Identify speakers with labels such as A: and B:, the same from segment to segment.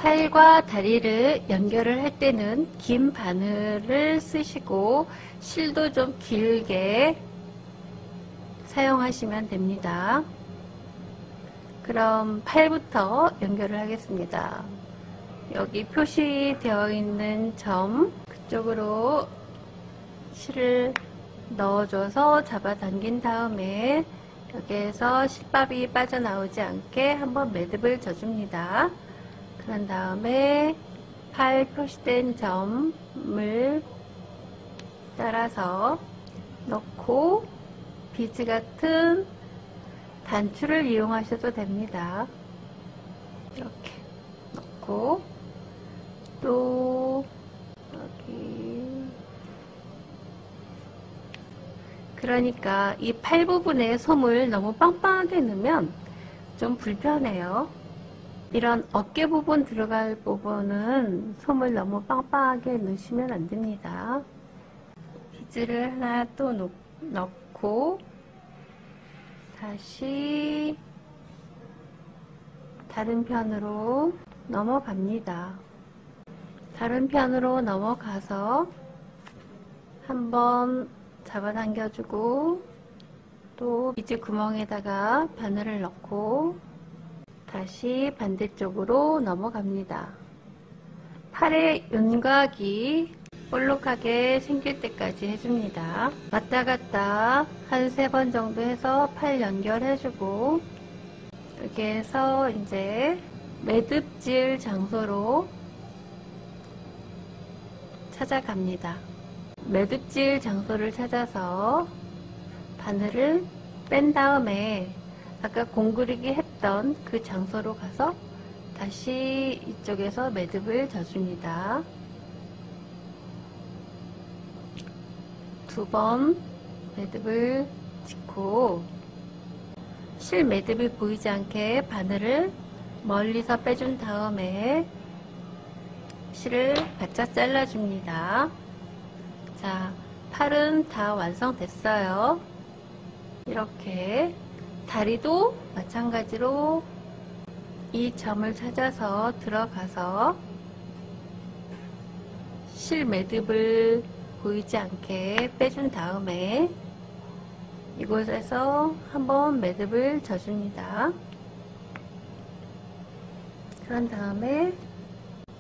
A: 팔과 다리를 연결을 할 때는 긴 바늘을 쓰시고 실도 좀 길게 사용하시면 됩니다. 그럼 팔부터 연결을 하겠습니다. 여기 표시되어 있는 점 그쪽으로 실을 넣어줘서 잡아당긴 다음에 여기에서 실밥이 빠져나오지 않게 한번 매듭을 져줍니다. 그런 다음에 팔 표시된 점을 따라서 넣고 비즈 같은 단추를 이용하셔도 됩니다. 이렇게 넣고 또 여기 그러니까 이 팔 부분에 솜을 너무 빵빵하게 넣으면 좀 불편해요. 이런 어깨 부분 들어갈 부분은 솜을 너무 빵빵하게 넣으시면 안 됩니다. 비즈를 하나 또 넣고 다시 다른 편으로 넘어갑니다. 다른 편으로 넘어가서 한번 잡아당겨주고 또 비즈 구멍에다가 바늘을 넣고 다시 반대쪽으로 넘어갑니다. 팔의 윤곽이 볼록하게 생길 때까지 해줍니다. 왔다 갔다 한 3번 정도 해서 팔 연결해주고 여기에서 이제 매듭질 장소로 찾아갑니다. 매듭질 장소를 찾아서 바늘을 뺀 다음에 아까 공구르기 했던 그 장소로 가서 다시 이쪽에서 매듭을 져줍니다. 2번 매듭을 짚고 실 매듭이 보이지 않게 바늘을 멀리서 빼준 다음에 실을 바짝 잘라줍니다. 자, 팔은 다 완성됐어요. 이렇게 다리도 마찬가지로 이 점을 찾아서 들어가서 실 매듭을 보이지 않게 빼준 다음에 이곳에서 한번 매듭을 져줍니다. 그런 다음에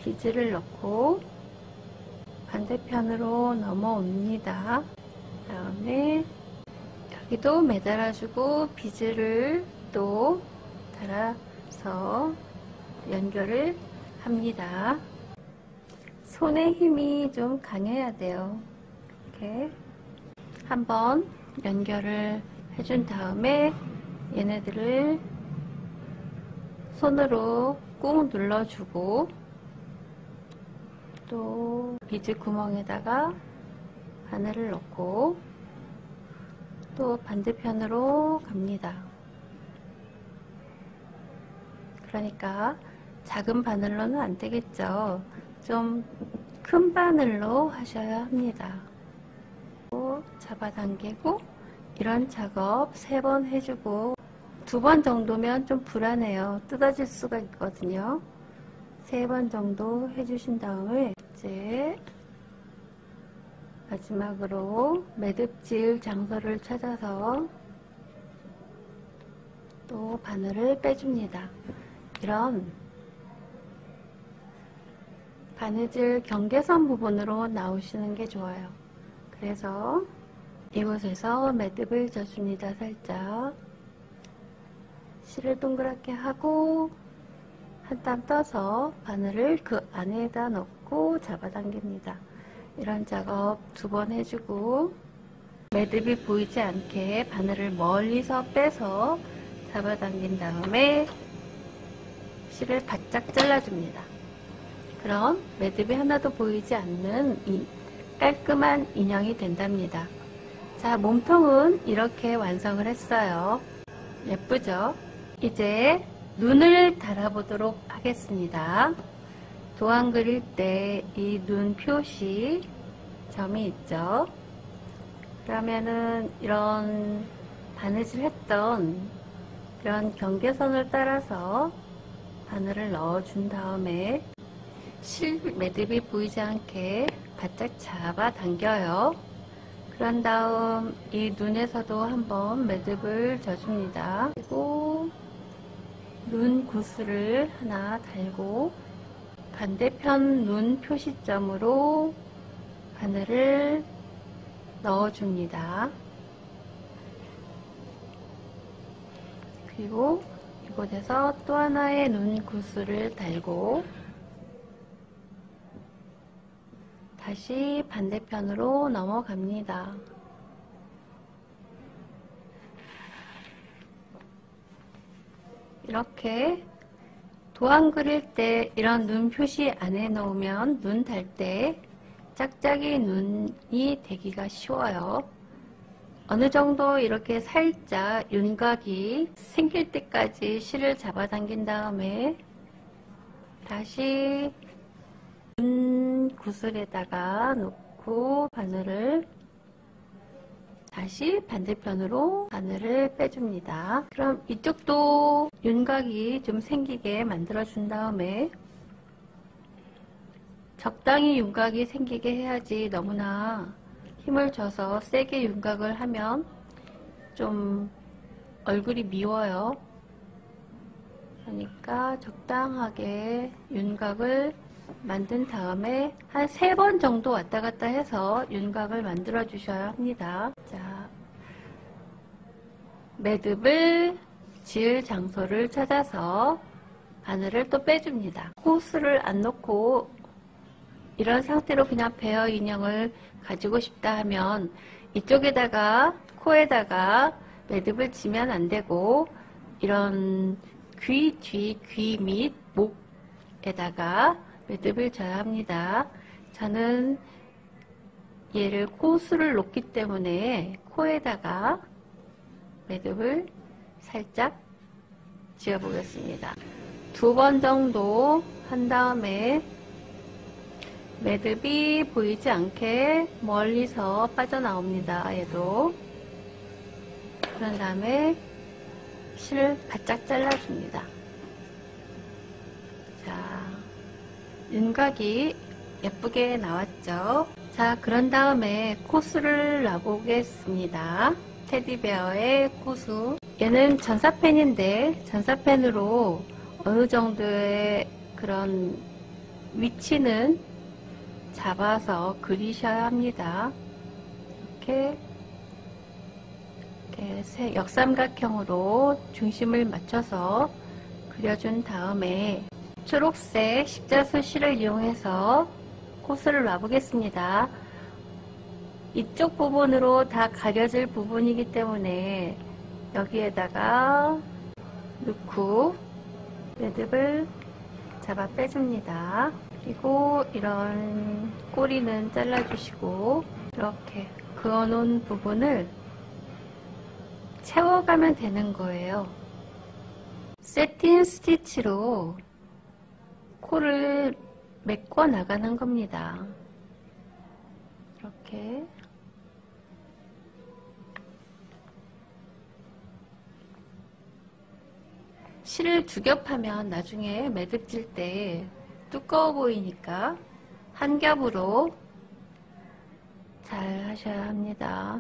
A: 비즈를 넣고 반대편으로 넘어옵니다. 그 다음에 여기도 매달아주고 비즈를 또 달아서 연결을 합니다. 손의 힘이 좀 강해야 돼요. 이렇게 한번 연결을 해준 다음에 얘네들을 손으로 꾹 눌러주고 또 비즈 구멍에다가 바늘을 넣고 또 반대편으로 갑니다. 그러니까 작은 바늘로는 안 되겠죠. 좀 큰 바늘로 하셔야 합니다. 잡아당기고 이런 작업 3번 해주고 2번 정도면 좀 불안해요. 뜯어질 수가 있거든요. 3번 정도 해주신 다음에 이제 마지막으로 매듭질 장소를 찾아서 또 바늘을 빼줍니다. 이런 바느질 경계선 부분으로 나오시는 게 좋아요. 그래서 이곳에서 매듭을 져줍니다. 살짝 실을 동그랗게 하고 한 땀 떠서 바늘을 그 안에다 넣고 잡아당깁니다. 이런 작업 2번 해주고 매듭이 보이지 않게 바늘을 멀리서 빼서 잡아당긴 다음에 실을 바짝 잘라줍니다. 그럼 매듭이 하나도 보이지 않는 이 깔끔한 인형이 된답니다. 자, 몸통은 이렇게 완성을 했어요. 예쁘죠? 이제 눈을 달아보도록 하겠습니다. 도안 그릴 때 이 눈 표시 점이 있죠. 그러면은 이런 바느질 했던 이런 경계선을 따라서 바늘을 넣어준 다음에 실 매듭이 보이지 않게 바짝 잡아 당겨요. 그런 다음 이 눈에서도 한번 매듭을 져줍니다. 그리고 눈 구슬을 하나 달고 반대편 눈 표시점으로 바늘을 넣어줍니다. 그리고 이곳에서 또 하나의 눈 구슬을 달고 다시 반대편으로 넘어갑니다. 이렇게 도안 그릴 때 이런 눈 표시 안 해 놓으면 눈 달 때 짝짝이 눈이 되기가 쉬워요. 어느 정도 이렇게 살짝 윤곽이 생길 때까지 실을 잡아당긴 다음에 다시 눈 구슬에다가 놓고 바늘을 다시 반대편으로 바늘을 빼줍니다. 그럼 이쪽도 윤곽이 좀 생기게 만들어 준 다음에 적당히 윤곽이 생기게 해야지 너무나 힘을 줘서 세게 윤곽을 하면 좀 얼굴이 미워요. 그러니까 적당하게 윤곽을 만든 다음에 한 3번 정도 왔다 갔다 해서 윤곽을 만들어 주셔야 합니다. 자, 매듭을 지을 장소를 찾아서 바늘을 또 빼줍니다. 호스를 안 놓고 이런 상태로 그냥 베어 인형을 가지고 싶다 하면 이쪽에다가 코에다가 매듭을 지면 안 되고 이런 귀 뒤, 귀 밑, 목에다가 매듭을 져야 합니다. 저는 얘를 코수를 놓기 때문에 코에다가 매듭을 살짝 지어 보겠습니다. 2번 정도 한 다음에 매듭이 보이지 않게 멀리서 빠져나옵니다. 얘도. 그런 다음에 실을 바짝 잘라줍니다. 자, 윤곽이 예쁘게 나왔죠? 자, 그런 다음에 코수를 놔보겠습니다. 테디베어의 코수. 얘는 전사펜인데 전사펜으로 어느 정도의 그런 위치는 잡아서 그리셔야 합니다. 이렇게 역삼각형으로 중심을 맞춰서 그려준 다음에 초록색 십자수 실을 이용해서 코스를 놔보겠습니다. 이쪽 부분으로 다 가려질 부분이기 때문에 여기에다가 넣고 매듭을 잡아 빼줍니다. 그리고 이런 꼬리는 잘라주시고 이렇게 그어놓은 부분을 채워가면 되는 거예요. 세틴 스티치로 코를 메꿔 나가는 겁니다. 이렇게 실을 두 겹하면 나중에 매듭 질 때 두꺼워 보이니까 한 겹으로 잘 하셔야 합니다.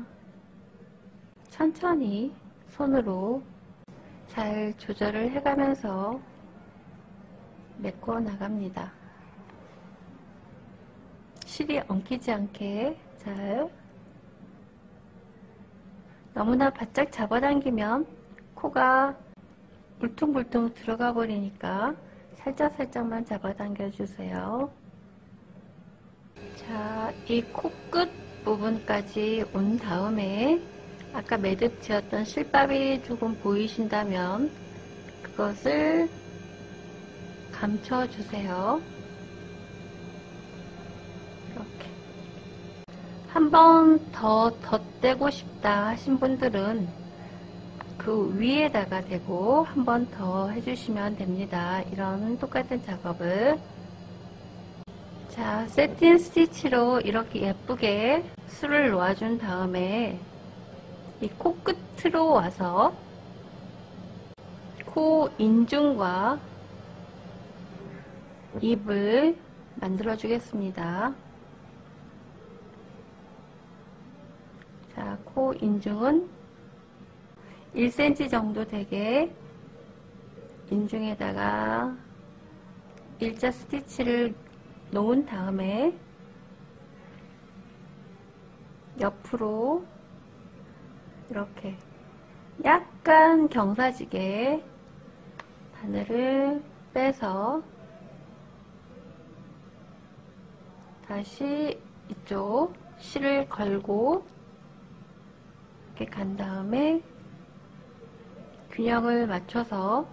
A: 천천히 손으로 잘 조절을 해가면서 메꿔 나갑니다. 실이 엉키지 않게 잘. 너무나 바짝 잡아당기면 코가 울퉁불퉁 들어가 버리니까 살짝살짝만 잡아당겨 주세요. 자, 이 코끝 부분까지 온 다음에 아까 매듭 지었던 실밥이 조금 보이신다면 그것을 감춰 주세요. 이렇게 한 번 더 덧대고 싶다 하신 분들은 그 위에다가 대고 한 번 더 해주시면 됩니다. 이런 똑같은 작업을. 자, 세틴 스티치로 이렇게 예쁘게 술을 놓아준 다음에 이 코끝으로 와서 코 인중과 입을 만들어 주겠습니다. 자, 코 인중은 1cm 정도 되게 인중에다가 일자 스티치를 놓은 다음에 옆으로 이렇게 약간 경사지게 바늘을 빼서 다시 이쪽 실을 걸고 이렇게 간 다음에 균형을 맞춰서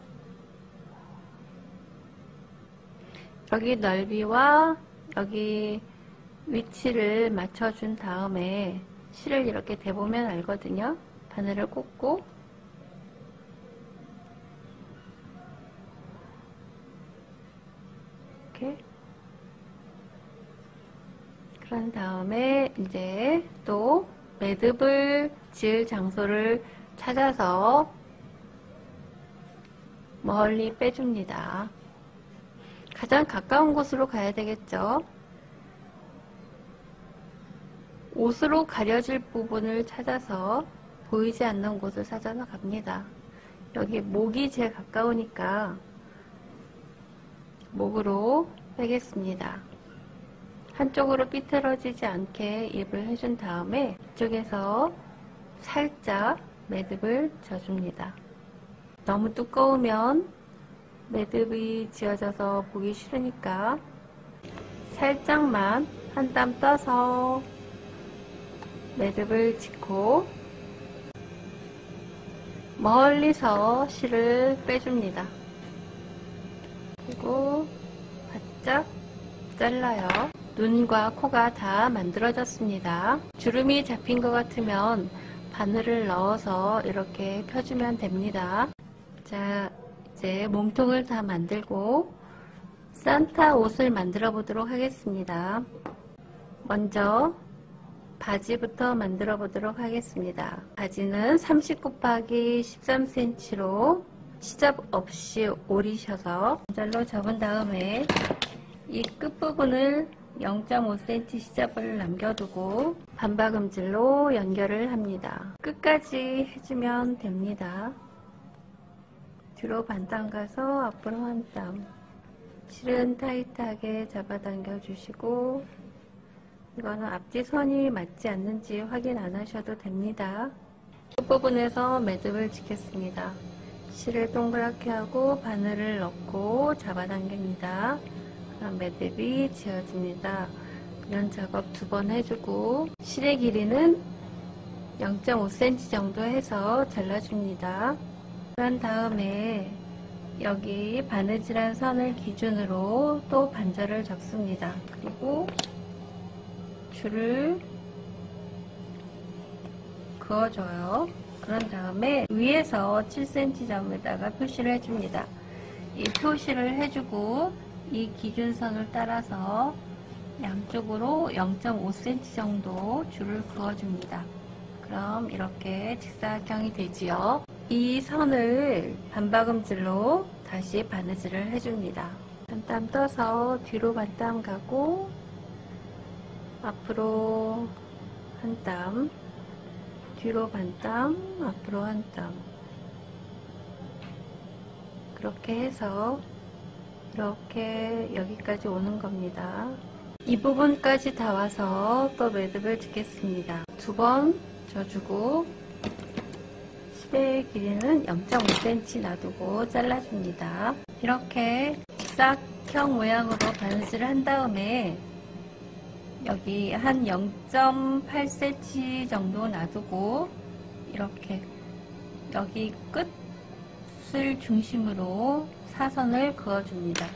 A: 여기 넓이와 여기 위치를 맞춰준 다음에 실을 이렇게 대보면 알거든요. 바늘을 꽂고 이렇게 그런 다음에 이제 또 매듭을 지을 장소를 찾아서 멀리 빼줍니다. 가장 가까운 곳으로 가야 되겠죠. 옷으로 가려질 부분을 찾아서 보이지 않는 곳을 찾아서 갑니다. 여기 목이 제일 가까우니까 목으로 빼겠습니다. 한쪽으로 삐뚤어지지 않게 입을 해준 다음에 이쪽에서 살짝 매듭을 져줍니다. 너무 두꺼우면 매듭이 지어져서 보기 싫으니까 살짝만 한 땀 떠서 매듭을 짓고 멀리서 실을 빼줍니다. 그리고 바짝 잘라요. 눈과 코가 다 만들어졌습니다. 주름이 잡힌 것 같으면 바늘을 넣어서 이렇게 펴주면 됩니다. 자, 이제 몸통을 다 만들고 산타 옷을 만들어 보도록 하겠습니다. 먼저 바지부터 만들어 보도록 하겠습니다. 바지는 30 곱하기 13cm로 시접 없이 오리셔서 반절로 접은 다음에 이 끝부분을 0.5cm 시접을 남겨두고 반박음질로 연결을 합니다. 끝까지 해주면 됩니다. 뒤로 반땀 가서 앞으로 한 땀. 실은 타이트하게 잡아당겨 주시고 이거는 앞뒤 선이 맞지 않는지 확인 안 하셔도 됩니다. 끝부분에서 매듭을 짓겠습니다. 실을 동그랗게 하고 바늘을 넣고 잡아당깁니다. 그럼 매듭이 지어집니다. 면 작업 2번 해주고 실의 길이는 0.5cm 정도 해서 잘라줍니다. 그런 다음에 여기 바느질한 선을 기준으로 또 반절을 접습니다. 그리고 줄을 그어줘요. 그런 다음에 위에서 7cm 점에다가 표시를 해줍니다. 이 표시를 해주고 이 기준선을 따라서 양쪽으로 0.5cm 정도 줄을 그어줍니다. 그럼 이렇게 직사각형이 되지요. 이 선을 반박음질로 다시 바느질을 해줍니다. 한 땀 떠서 뒤로 반땀 가고 앞으로 한 땀, 뒤로 반땀, 앞으로 한 땀. 그렇게 해서 이렇게 여기까지 오는 겁니다. 이 부분까지 다 와서 또 매듭을 짓겠습니다. 2번 져주고 실의 길이는 0.5cm 놔두고 잘라줍니다. 이렇게 직사각형 모양으로 바느질을 한 다음에 여기 한 0.8cm 정도 놔두고 이렇게 여기 끝을 중심으로 사선을 그어줍니다.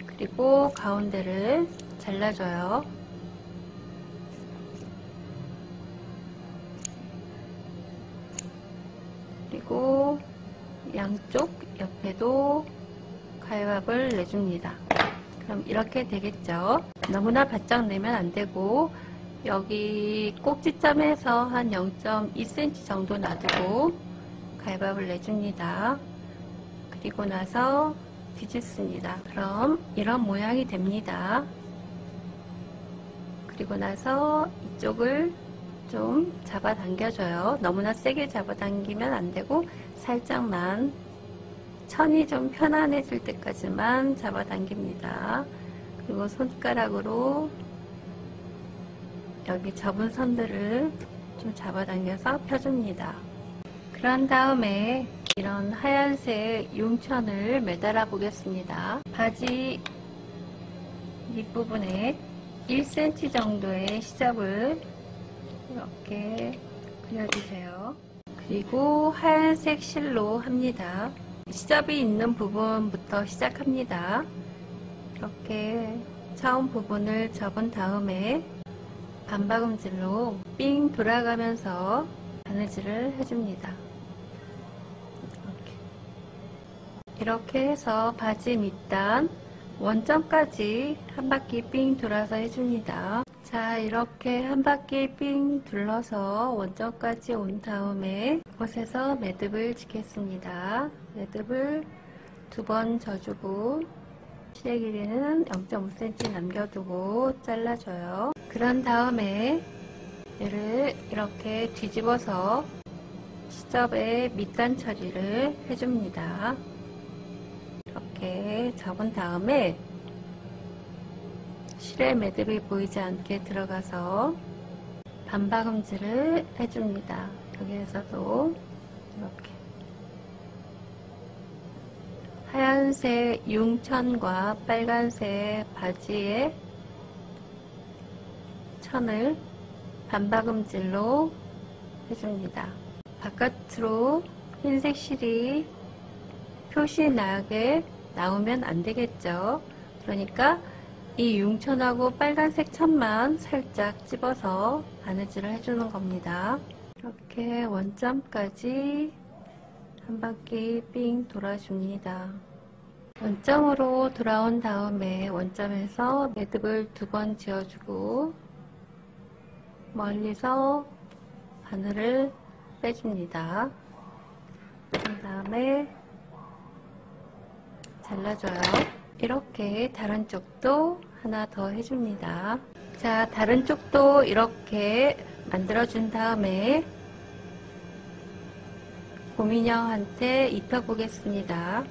A: 그리고 가운데를 잘라줘요. 그리고 양쪽 옆에도 가위밥을 내줍니다. 그럼 이렇게 되겠죠. 너무나 바짝 내면 안되고 여기 꼭지점에서 한 0.2cm 정도 놔두고 가위밥을 내줍니다. 그리고 나서 뒤집습니다. 그럼 이런 모양이 됩니다. 그리고 나서 이쪽을 좀 잡아당겨줘요. 너무나 세게 잡아당기면 안되고 살짝만 천이 좀 편안해질 때까지만 잡아당깁니다. 그리고 손가락으로 여기 접은 선들을 좀 잡아당겨서 펴줍니다. 그런 다음에 이런 하얀색 융천을 매달아 보겠습니다. 바지 뒷부분에 1cm 정도의 시접을 이렇게 그려주세요. 그리고 하얀색 실로 합니다. 시접이 있는 부분부터 시작합니다. 이렇게 처음 부분을 접은 다음에 반박음질로 삥 돌아가면서 바느질을 해줍니다. 이렇게 해서 바지 밑단 원점까지 한 바퀴 삥 돌아서 해줍니다. 자, 이렇게 한 바퀴 삥 둘러서 원점까지 온 다음에 이곳에서 매듭을 짓겠습니다. 매듭을 2번 져주고 실의 길이는 0.5cm 남겨두고 잘라줘요. 그런 다음에 얘를 이렇게 뒤집어서 시접에 밑단 처리를 해줍니다. 이렇게 접은 다음에 실의 매듭이 보이지 않게 들어가서 반박음질을 해줍니다. 여기에서도 이렇게 하얀색 융천과 빨간색 바지에 천을 반박음질로 해줍니다. 바깥으로 흰색 실이 표시 나게 나오면 안 되겠죠. 그러니까 이 융천하고 빨간색 천만 살짝 집어서 바느질을 해주는 겁니다. 이렇게 원점까지 한 바퀴 삥 돌아줍니다. 원점으로 돌아온 다음에 원점에서 매듭을 2번 지어주고 멀리서 바늘을 빼줍니다. 그 다음에 잘라줘요. 이렇게 다른 쪽도 하나 더 해줍니다. 자, 다른 쪽도 이렇게 만들어준 다음에 곰인형한테 입혀보겠습니다.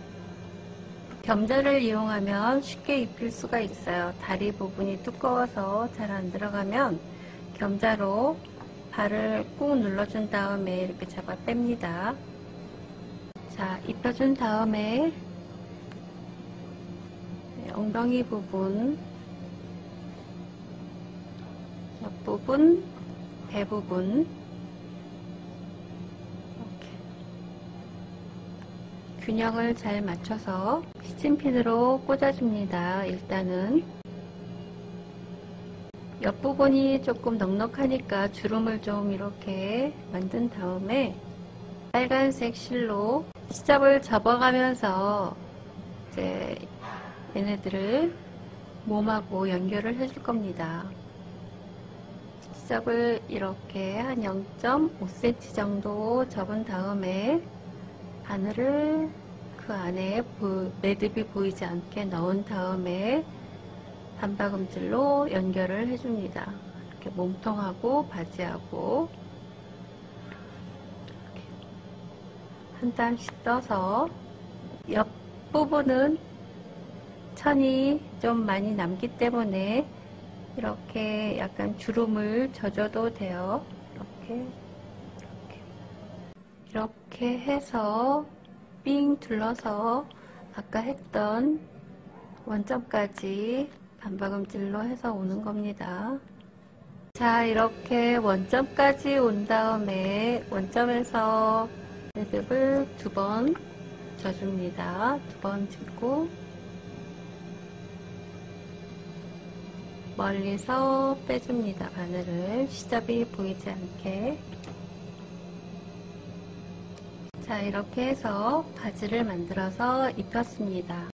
A: 겸자를 이용하면 쉽게 입힐 수가 있어요. 다리 부분이 두꺼워서 잘 안 들어가면 겸자로 발을 꾹 눌러준 다음에 이렇게 잡아 뺍니다. 자, 입혀준 다음에 엉덩이 부분, 옆부분, 배 부분 이렇게 균형을 잘 맞춰서 스팀핀으로 꽂아줍니다. 일단은 옆부분이 조금 넉넉하니까 주름을 좀 이렇게 만든 다음에 빨간색 실로 시접을 접어가면서 이제 얘네들을 몸하고 연결을 해줄 겁니다. 시접을 이렇게 한 0.5cm 정도 접은 다음에 바늘을 그 안에 매듭이 보이지 않게 넣은 다음에 반박음질로 연결을 해줍니다. 이렇게 몸통하고 바지하고 한 땀씩 떠서 옆부분은 천이 좀 많이 남기 때문에 이렇게 약간 주름을 져줘도 돼요. 이렇게 해서 삥 둘러서 아까 했던 원점까지 반박음질로 해서 오는 겁니다. 자, 이렇게 원점까지 온 다음에 원점에서 매듭을 2번 져줍니다. 2번 짚고 멀리서 빼줍니다. 바늘을 시접이 보이지 않게. 자, 이렇게 해서 바지를 만들어서 입혔습니다.